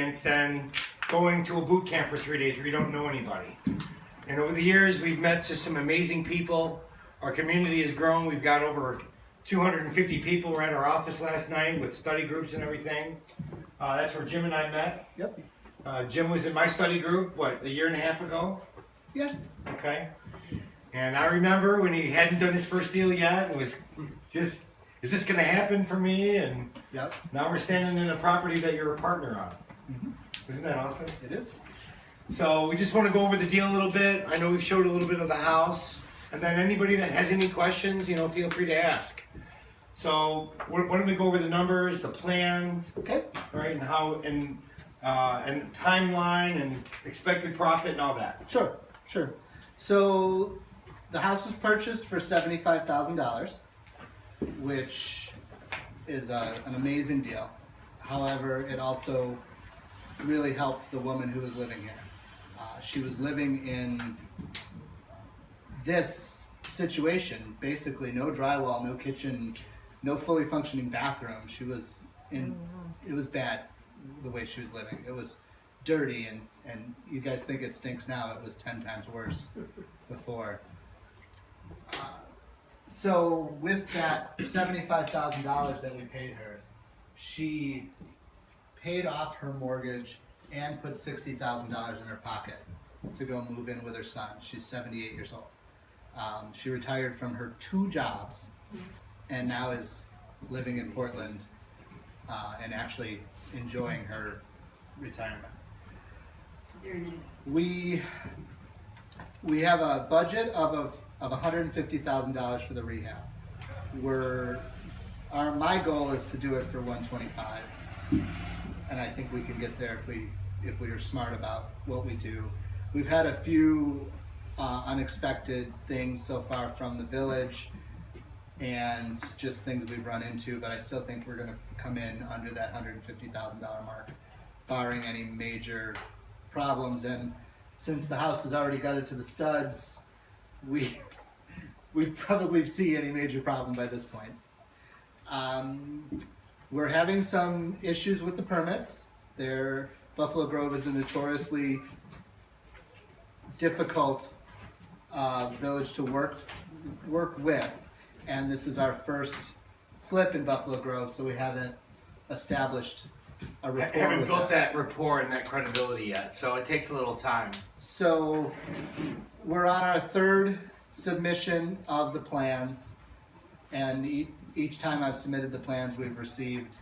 experience than going to a boot camp for 3 days where you don't know anybody. And over the years, we've met just some amazing people. Our community has grown. We've got over 250 people. We're at our office last night with study groups and everything. That's where Jim and I met. Yep. Jim was in my study group, what, a year and a half ago? Yeah. Okay. And I remember when he hadn't done his first deal yet and was just, is this going to happen for me? And Yep. now we're standing in a property that you're a partner on. Mm-hmm. Isn't that awesome? It is. So we just want to go over the deal a little bit. I know we've showed a little bit of the house. And then anybody that has any questions, feel free to ask. So why don't we go over the numbers, the plan, Okay. right, and how, and timeline and expected profit and all that. Sure. So the house was purchased for $75,000, which is an amazing deal. However, it also really helped the woman who was living here. She was living in this situation, basically no drywall, no kitchen, no fully functioning bathroom. She was in, it was bad the way she was living. It was dirty, and you guys think it stinks now. It was 10 times worse before. So with that $75,000 that we paid her, she paid off her mortgage and put $60,000 in her pocket to go move in with her son. She's 78 years old. She retired from her 2 jobs and now is living in Portland and actually enjoying her retirement. Very nice. We have a budget of $150,000 for the rehab. My goal is to do it for $125,000, and I think we can get there if we are smart about what we do. We've had a few unexpected things so far from the village and just things we've run into, but I still think we're going to come in under that $150,000 mark, barring any major problems. And since the house has already got it to the studs, we probably see any major problem by this point. We're having some issues with the permits. Buffalo Grove is a notoriously difficult village to work with, and this is our first flip in Buffalo Grove, so we haven't established a rapport. Haven't with built that rapport and that credibility yet, so it takes a little time. So we're on our 3rd submission of the plans, and each time I've submitted the plans, we've received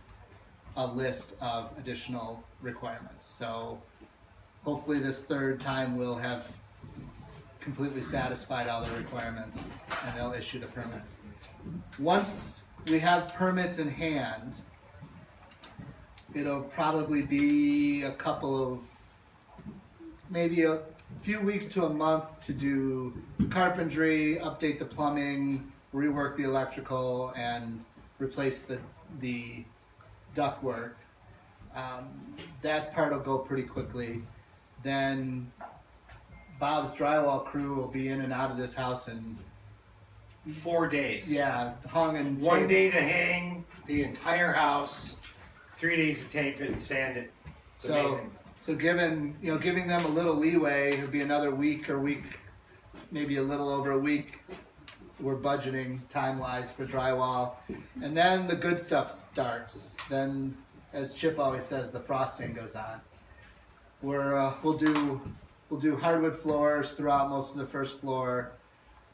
a list of additional requirements. So hopefully this 3rd time we'll have completely satisfied all the requirements and they'll issue the permits. Once we have permits in hand, it'll probably be maybe a few weeks to a month to do carpentry, update the plumbing, rework the electrical, and replace the ductwork. That part will go pretty quickly. Then Bob's drywall crew will be in and out of this house in 4 days. Yeah, hung and 1 taped. day to hang the entire house, 3 days to tape it and sand it. It's amazing. So giving them a little leeway, it'll be another week, maybe a little over a week. We're budgeting time-wise for drywall, and then the good stuff starts. Then, as Chip always says, the frosting goes on. We'll do hardwood floors throughout most of the first floor.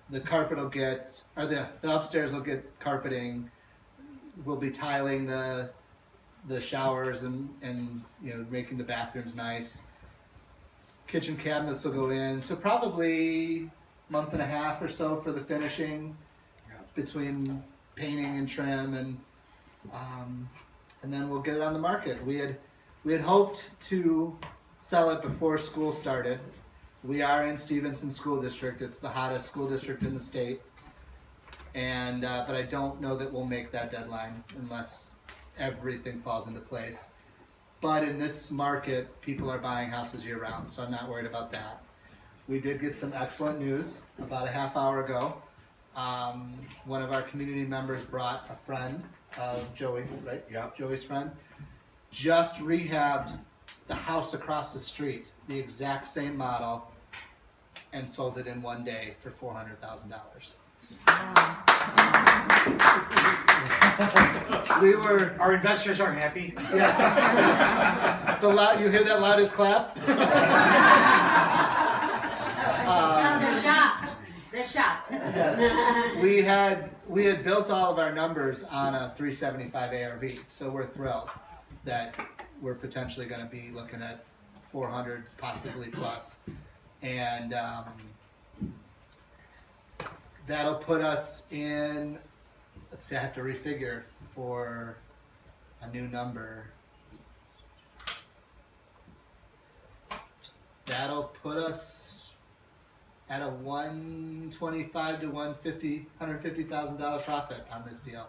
The carpet will the upstairs will get carpeting. We'll be tiling the showers and making the bathrooms nice. Kitchen cabinets will go in. So probably month and a half or so for the finishing, between painting and trim, and then we'll get it on the market. We had hoped to sell it before school started. We are in Stevenson School District. It's the hottest school district in the state, and but I don't know that we'll make that deadline unless everything falls into place. But in this market, people are buying houses year round, so I'm not worried about that. We did get some excellent news about a half hour ago. One of our community members brought a friend of Joey, right? Yeah. Joey's friend. Just rehabbed the house across the street, the exact same model, and sold it in one day for $400,000. We were, Our investors are happy. yes, you hear that loudest clap? No, they're shocked. They're shocked. Yes. We had built all of our numbers on a 375 ARV, so we're thrilled that we're potentially going to be looking at 400, possibly plus, and that'll put us in. Let's see, I have to refigure for a new number. That'll put us at a $125 to $150,000 profit on this deal.